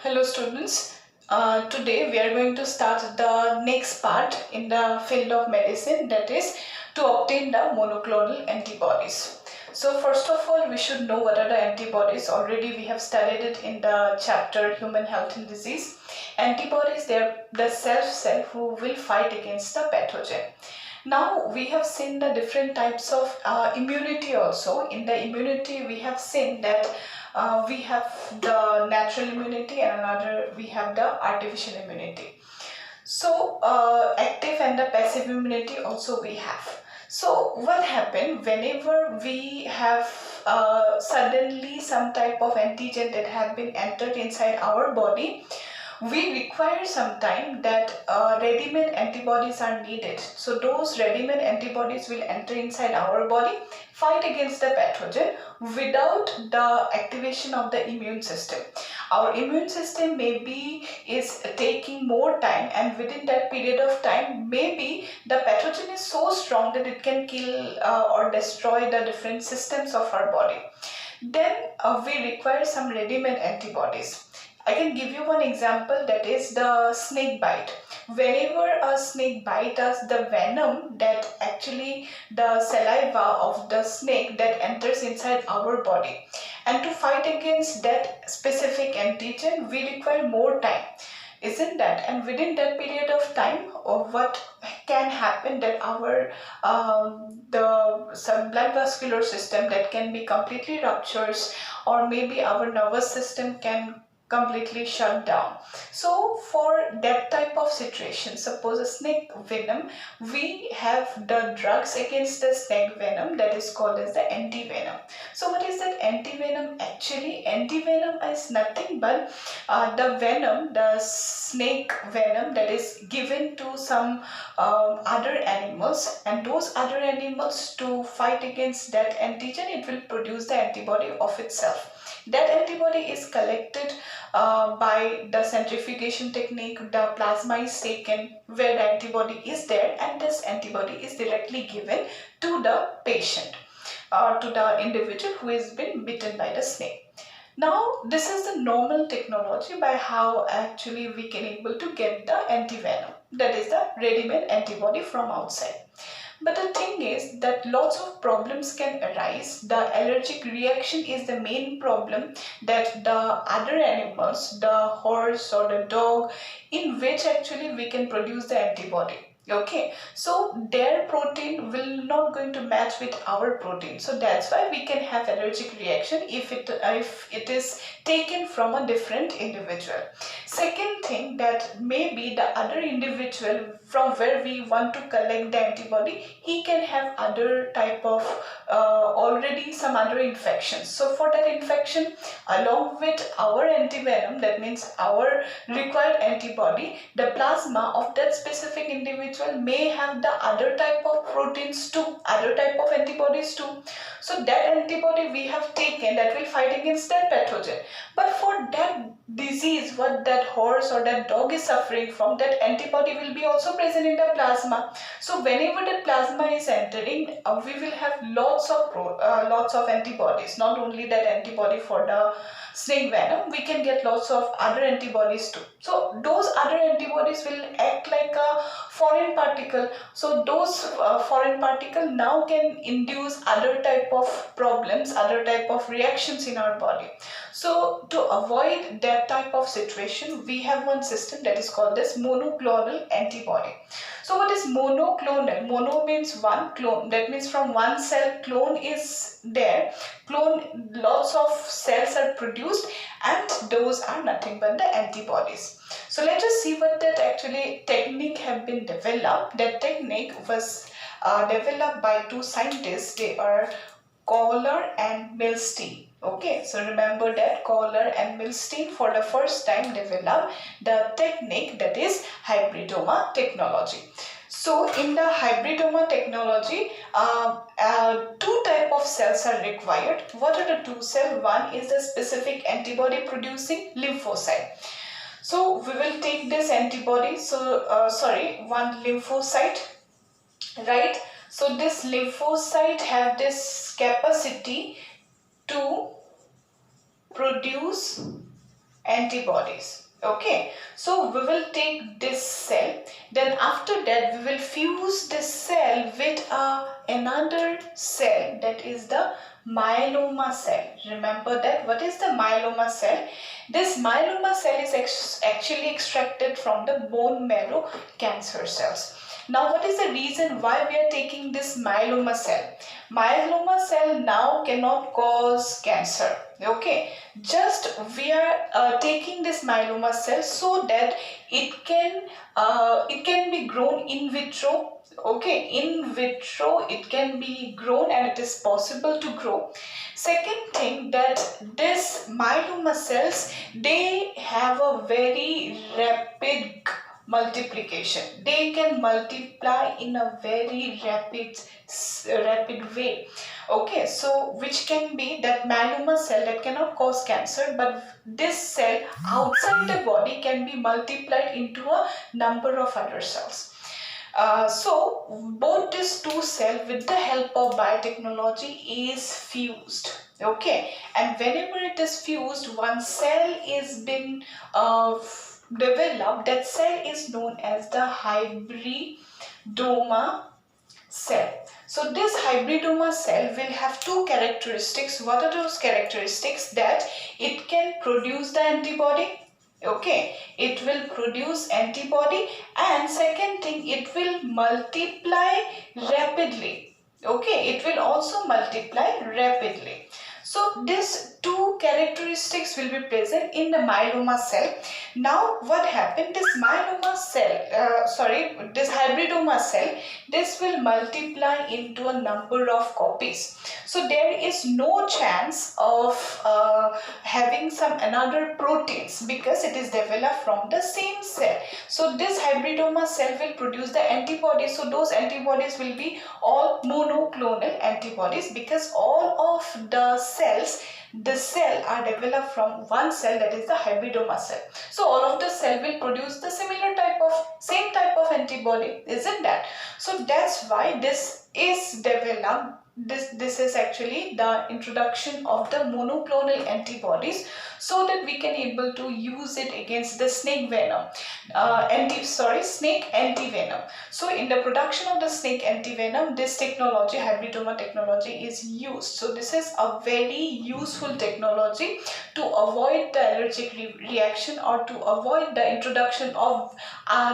Hello students. Today we are going to start the next part in the field of medicine, that is to obtain the monoclonal antibodies. So first of all we should know what are the antibodies. Already we have studied it in the chapter Human Health and Disease. Antibodies, they are the cell who will fight against the pathogen. Now we have seen the different types of immunity also. In the immunity we have seen that we have the natural immunity and another we have the artificial immunity. So active and the passive immunity also we have. So what happened whenever we have suddenly some type of antigen that have been entered inside our body, we require some time that ready-made antibodies are needed. So those ready-made antibodies will enter inside our body, fight against the pathogen without the activation of the immune system. Our immune system maybe is taking more time, and within that period of time maybe the pathogen is so strong that it can kill or destroy the different systems of our body. Then we require some ready-made antibodies. I can give you one example, that is the snake bite. Whenever a snake bites us, the venom, that actually the saliva of the snake that enters inside our body, and to fight against that specific antigen we require more time, isn't that? And within that period of time, what can happen that our some blood vascular system that can be completely ruptures, or maybe our nervous system can completely shut down. So for that type of situation, suppose a snake venom, we have the drugs against the snake venom that is called as the antivenom. So what is that antivenom? Actually antivenom is nothing but the venom, the snake venom that is given to some other animals, and those other animals, to fight against that antigen, it will produce the antibody of itself. That antibody is collected by the centrifugation technique. The plasma is taken where the antibody is there, and this antibody is directly given to the patient or to the individual who has been bitten by the snake. Now this is the normal technology by how actually we can able to get the antivenom, that is the ready-made antibody from outside. But the thing is that lots of problems can arise. The allergic reaction is the main problem, that the other animals, the horse or the dog, in which actually we can produce the antibody. Okay, so their protein will not going to match with our protein, so that's why we can have allergic reaction if it is taken from a different individual. Second thing, that maybe the other individual from where we want to collect the antibody, he can have other type of already some other infections. So for that infection, along with our antivenom, that means our required antibody, the plasma of that specific individual may have the other type of proteins too, other type of antibodies too. So that antibody we have taken, that will fight against that pathogen. But for that disease what that horse or that dog is suffering from, that antibody will be also present in the plasma. So whenever that plasma is entering, we will have lots of antibodies. Not only that antibody for the snake venom, we can get lots of other antibodies too. So those other antibodies will act like a foreign particle. So those foreign particle now can induce other type of problems, other type of reactions in our body. So to avoid that type of situation, we have one system that is called as monoclonal antibody. So what is monoclonal? Mono means one, clone, that means from one cell clone is there. Clone, lots of cells are produced, and those are nothing but the antibodies. So let us see what that actually technique have been developed. That technique was developed by two scientists. They are Kohler and Milstein. Okay, so remember that Kohler and Milstein for the first time developed the technique, that is hybridoma technology. So in the hybridoma technology, two type of cells are required. What are the two cells? One is the specific antibody producing lymphocyte. So we will take this antibody, one lymphocyte, right? So this lymphocyte have this capacity to produce antibodies. Okay, so we will take this cell, then after that we will fuse this cell with another cell, that is the myeloma cell. Remember that. What is the myeloma cell? This myeloma cell is actually extracted from the bone marrow cancer cells. Now what is the reason why we are taking this myeloma cell? Myeloma cell now cannot cause cancer. Okay, just we are taking this myeloma cell so that it can be grown in vitro. Okay, in vitro it can be grown and it is possible to grow. Second thing, that this myeloma cells, they have a very rapid multiplication. They can multiply in a very rapid way. Okay, so which can be that myeloma cell that cannot cause cancer, but this cell outside the body can be multiplied into a number of other cells. So both these two cells with the help of biotechnology is fused. Okay, and whenever it is fused, one cell is been developed. That cell is known as the hybridoma cell. So this hybridoma cell will have two characteristics. What are those characteristics? That it can produce the antibody. Okay, it will produce antibody, and second thing, it will multiply rapidly. Okay, it will also multiply rapidly. So these two characteristics will be present in the myeloma cell. Now what happened? This myeloma cell, this hybridoma cell, this will multiply into a number of copies. So there is no chance of having some another proteins, because it is developed from the same cell. So this hybridoma cell will produce the antibodies. So those antibodies will be all monoclonal antibodies, because all of the cell are developed from one cell, that is the hybridoma cell. So all of the cell will produce the same type of antibody, isn't that? So that's why this is developed. This is actually the introduction of the monoclonal antibodies, so that we can able to use it against the snake venom, snake antivenom. So in the production of the snake antivenom, this technology, hybridoma technology, is used. So this is a very useful technology to avoid the allergic reaction, or to avoid the introduction of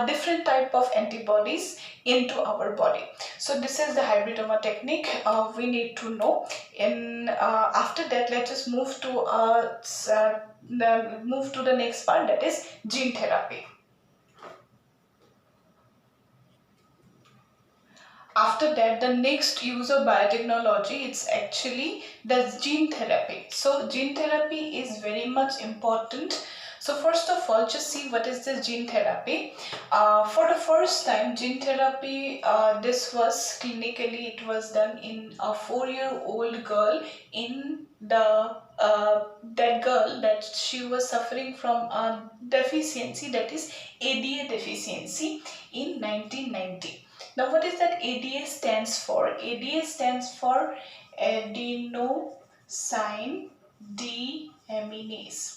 different type of antibodies into our body. So this is the hybridoma technique we need to know. After that, let us move to the next part, that is gene therapy. After that, the next use of biotechnology, it's actually the gene therapy. So gene therapy is very much important. So first of all, just see what is this gene therapy. For the first time, gene therapy, this was clinically, it was done in a 4-year-old girl. In that girl, that she was suffering from a deficiency, that is ADA deficiency, in 1990. Now what is that ADA stands for? ADA stands for adenosine deaminase.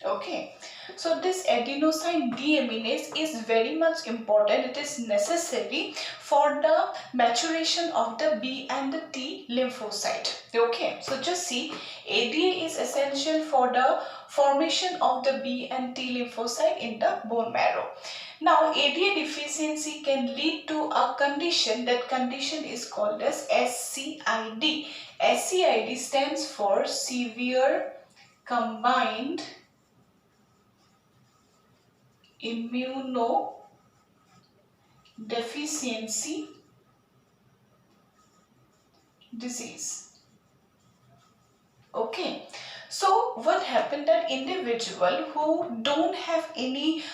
Okay, so this adenosine deaminase is very much important. It is necessary for the maturation of the B and the T lymphocyte. Okay, so just see, ADA is essential for the formation of the B and T lymphocyte in the bone marrow. Now, ADA deficiency can lead to a condition. That condition is called as SCID. SCID stands for severe combined immunodeficiency disease. Okay, so what happened, that individual who don't have any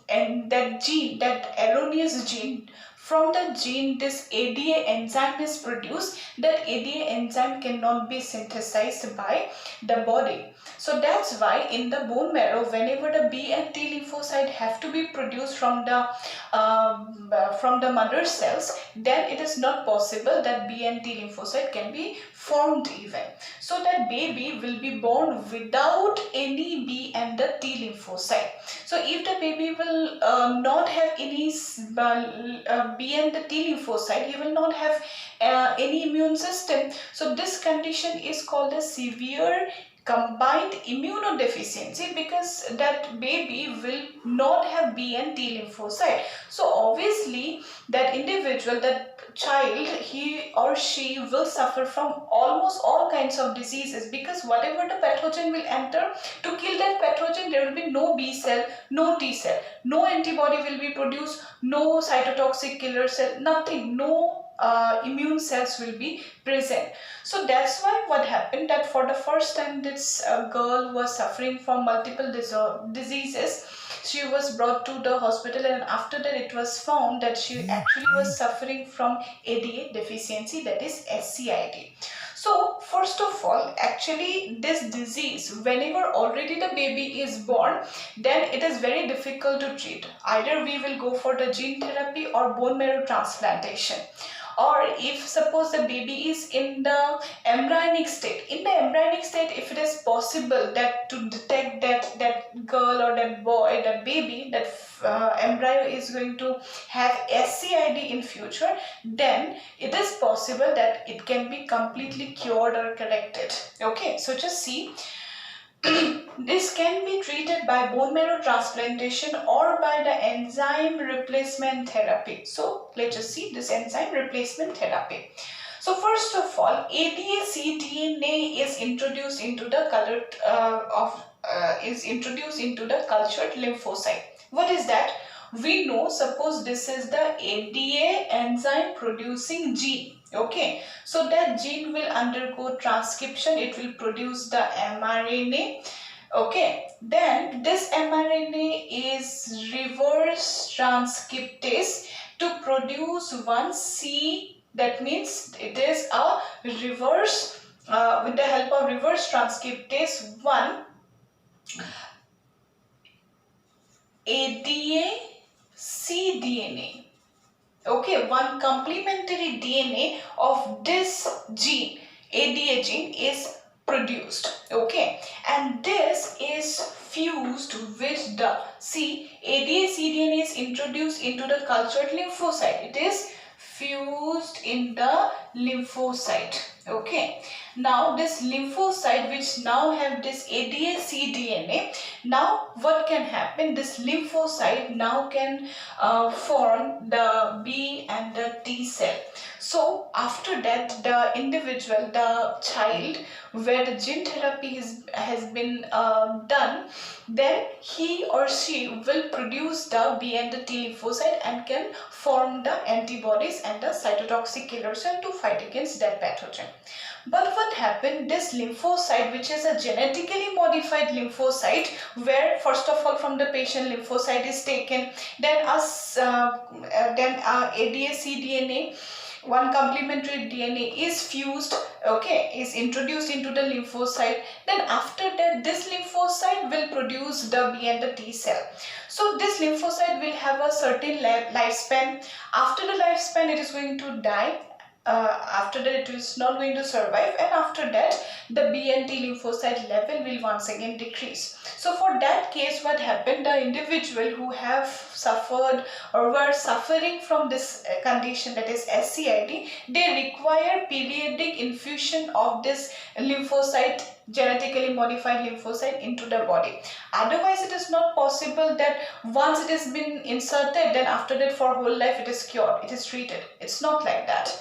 and that gene, that erroneous gene, from the gene this ADA enzyme is produced, that ADA enzyme cannot be synthesized by the body. So that's why in the bone marrow, whenever the B and T lymphocyte have to be produced from the mother cells, then it is not possible that B and T lymphocyte can be formed even. So that baby will be born without any B and the T lymphocyte. So if the baby will not have any B and the T lymphocyte, he will not have any immune system. So this condition is called a severe combined immunodeficiency, because that baby will not have B and T lymphocyte. So obviously that individual, that child, he or she will suffer from almost all kinds of diseases, because whatever the pathogen will enter, to kill that pathogen there will be no B cell, no T cell, no antibody will be produced, no cytotoxic killer cell, nothing, no immune cells will be present. So that's why what happened, that for the first time this girl was suffering from multiple diseases. She was brought to the hospital, and after that it was found that she actually was suffering from ADA deficiency, that is SCID. So first of all, actually this disease, whenever already the baby is born, then it is very difficult to treat. Either we will go for the gene therapy or bone marrow transplantation. Or if suppose the baby is in the embryonic state, if it is possible that to detect that girl or that boy, that baby, that embryo is going to have SCID in future, then it is possible that it can be completely cured or corrected. Okay, so just see. This can be treated by bone marrow transplantation or by the enzyme replacement therapy. So let's just see this enzyme replacement therapy. So first of all, ADA-cDNA is introduced into the cultured lymphocyte. What is that? We know, suppose this is the ADA enzyme producing gene. Okay, so that gene will undergo transcription, it will produce the mRNA. Okay, then this mRNA is reverse transcriptase to produce one C. That means it is a reverse, with the help of reverse transcriptase, one ADA cDNA. Okay, one complementary DNA of this gene, ADA gene, is produced. Okay, and this is fused with the, see, ADA cDNA is introduced into the cultured lymphocyte. It is fused in the lymphocyte. Okay, now this lymphocyte which now have this ADA cDNA, now what can happen, this lymphocyte now can form the B and the T cell. So after that, the individual, the child, where the gene therapy has been done, then he or she will produce the B and the T lymphocyte and can form the antibodies and the cytotoxic killer cell to fight against that pathogen. But what happened, this lymphocyte, which is a genetically modified lymphocyte, where first of all from the patient lymphocyte is taken, then ADA cDNA, one complementary DNA is fused, okay, is introduced into the lymphocyte. Then after that, this lymphocyte will produce the B and the T cell. So this lymphocyte will have a certain lifespan. After the lifespan, it is going to die. After that, it is not going to survive, and after that the B and T lymphocyte level will once again decrease. So for that case, what happened, the individual who have suffered or were suffering from this condition, that is SCID, they require periodic infusion of this lymphocyte, genetically modified lymphocyte, into the body. Otherwise it is not possible that once it has been inserted, then after that for whole life it is cured, it is treated. It's not like that.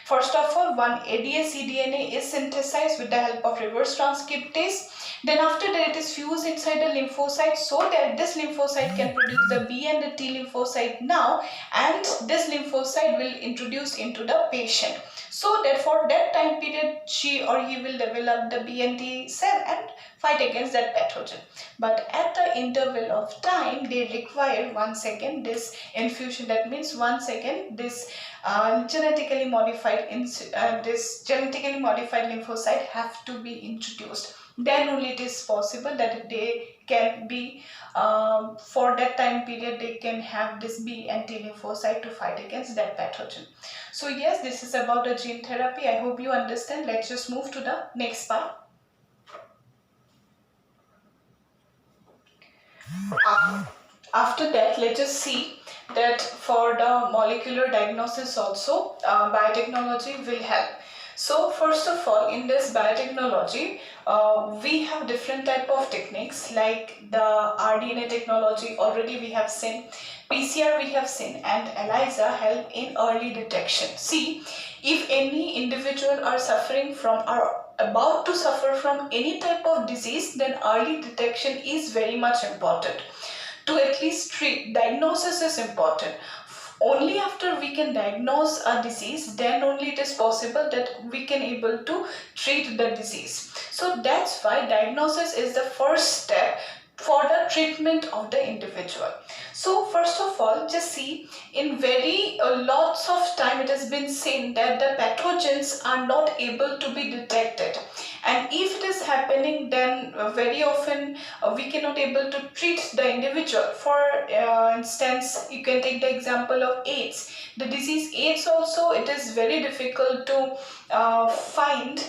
First of all, one ADA cDNA is synthesized with the help of reverse transcriptase. Then after that, it is fused inside the lymphocyte so that this lymphocyte can produce the B and the T lymphocyte now, and this lymphocyte will introduce into the patient, so that for that time period she or he will develop the B and T cell and fight against that pathogen. But at the interval of time, they require once again this infusion. That means once again this genetically modified lymphocyte have to be introduced. Then only it is possible that they can be for that time period they can have this B and T lymphocyte to fight against that pathogen. So yes, this is about the gene therapy. I hope you understand. Let's just move to the next part. After that, let's just see that for the molecular diagnosis also, biotechnology will help. So first of all, in this biotechnology, we have different type of techniques like the rDNA technology already we have seen, PCR we have seen, and ELIZA help in early detection. See, if any individual are suffering from or about to suffer from any type of disease, then early detection is very much important. To at least treat, diagnosis is important. Only after we can diagnose a disease, then only it is possible that we can able to treat the disease. So that's why diagnosis is the first step for the treatment of the individual. So first of all, just see, in very lots of time it has been seen that the pathogens are not able to be detected, and if it is happening, then very often we cannot able to treat the individual. For instance, you can take the example of AIDS. The disease AIDS also, it is very difficult to find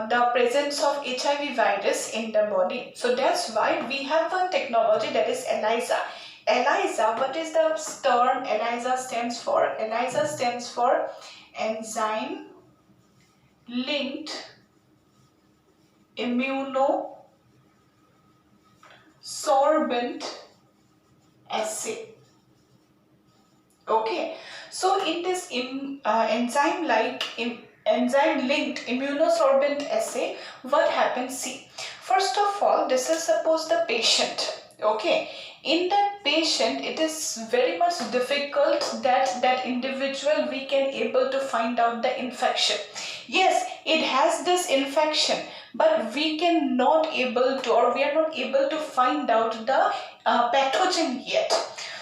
the presence of HIV virus in the body. So that's why we have one technology, that is ELIZA. ELIZA, what is the term ELIZA stands for? ELIZA stands for enzyme linked immunosorbent assay. Okay, so in this enzyme linked immunosorbent assay, what happens? See, first of all, this is suppose the patient. Okay, in that patient, it is very much difficult that individual we can able to find out the infection. Yes, it has this infection, but we cannot able to, or we are not able to find out the pathogen yet.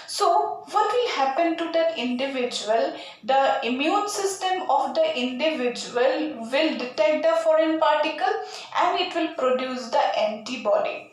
So what will happen to that individual? The immune system of the individual will detect the foreign particle and it will produce the antibody.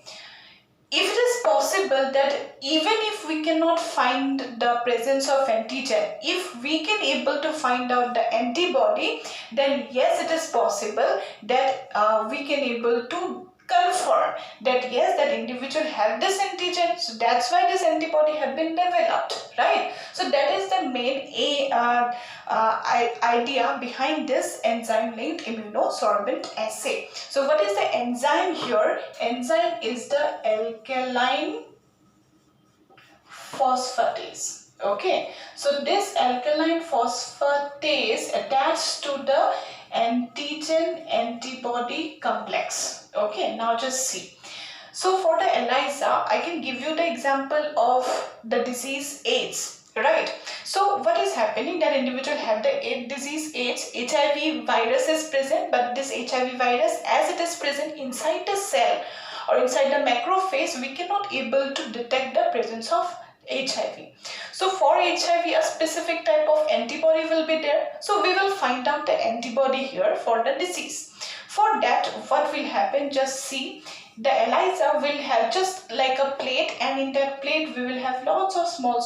If it is possible that even if we cannot find the presence of antigen, if we can able to find out the antibody, then yes, it is possible that we can able to confirm that yes, that individual have this antigen, so that's why this antibody have been developed, right? So that is the main idea behind this enzyme linked immunosorbent assay. So what is the enzyme here? Enzyme is the alkaline phosphatase. Okay, so this alkaline phosphatase attached to the antigen antibody complex. Okay, now just see. So for the ELIZA, I can give you the example of the disease AIDS, right? So what is happening, that individual have the disease AIDS, HIV virus is present, but this HIV virus, as it is present inside the cell or inside the macrophage, we cannot able to detect the presence of HIV. So for HIV, a specific type of antibody will be there. So we will find out the antibody here for the disease. For that, what will happen, just see, the ELIZA will have just like a plate, and in that plate we will have lots of small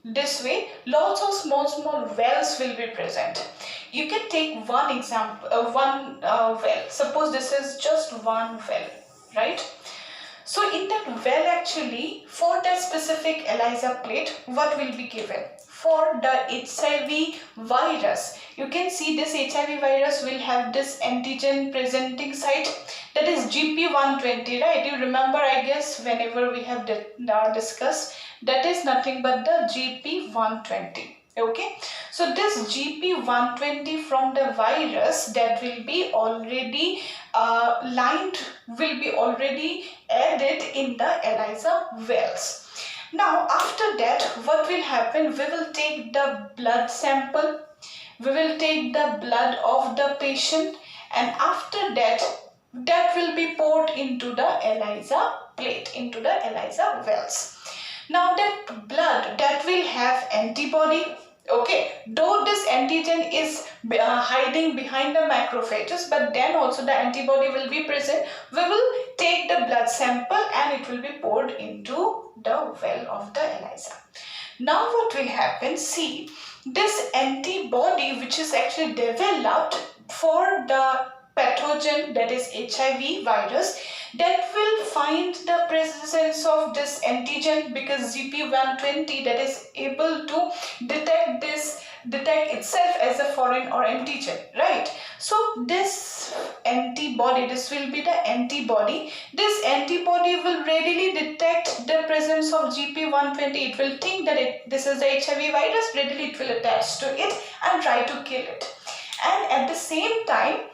this way, lots of small wells will be present. You can take one example, well. Suppose this is just one well, right? So in that well, actually, for that specific ELIZA plate, what will be given? For the HIV virus, you can see this HIV virus will have this antigen presenting site, that is GP120, right? You remember, I guess, whenever we have discussed, that is nothing but the GP120. Okay, so this GP120 from the virus, that will be already will be already added in the ELIZA wells. Now after that, what will happen? We will take the blood sample, we will take the blood of the patient, and after that, that will be poured into the ELIZA plate, into the ELIZA wells. Now that blood, that will have antibody. Okay, though this antigen is hiding behind the macrophages, but then also the antibody will be present. We will take the blood sample and it will be poured into the well of the ELIZA. Now what will happen? See, this antibody which is actually developed for the pathogen, that is HIV virus, that will find the presence of this antigen, because GP120 that is able to detect itself as a foreign or antigen, right? So this antibody, this will be the antibody. This antibody will readily detect the presence of GP120. It will think that this is the HIV virus, readily it will attach to it and try to kill it. And at the same time,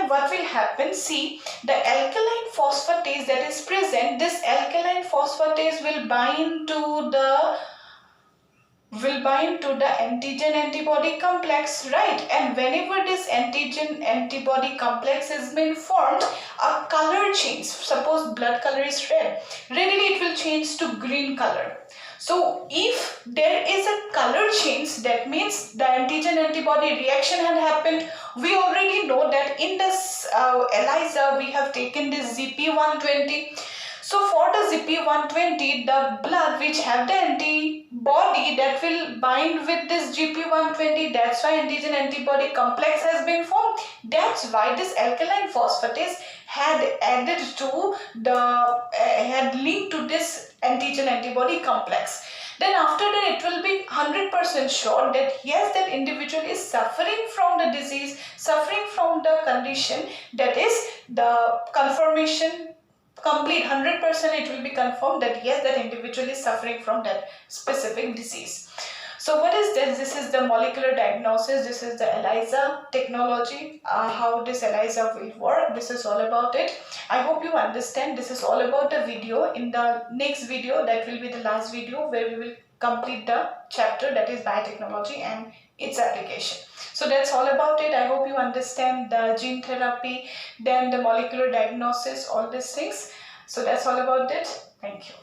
what will happen? See, the alkaline phosphatase that is present, this alkaline phosphatase will bind to the antigen antibody complex, right? And whenever this antigen antibody complex has been formed, a color change, suppose blood color is red, readily it will change to green color. So if there is a color change, that means the antigen antibody reaction had happened. We already know that in this ELIZA we have taken this ZP120. So for the ZP120, the blood which have the antibody that will bind with this GP120, that's why antigen antibody complex has been formed. That's why this alkaline phosphatase had added to had linked to this antigen antibody complex. Then after that, it will be 100% sure that yes, that individual is suffering from the disease, suffering from the condition, that is the confirmation complete 100%, it will be confirmed that yes, that individual is suffering from that specific disease. So what is this? This is the molecular diagnosis. This is the ELIZA technology, how this ELIZA will work. This is all about it. I hope you understand. This is all about the video. In the next video, that will be the last video where we will complete the chapter, that is biotechnology and its application. So that's all about it. I hope you understand the gene therapy, then the molecular diagnosis, all these things. So that's all about it. Thank you.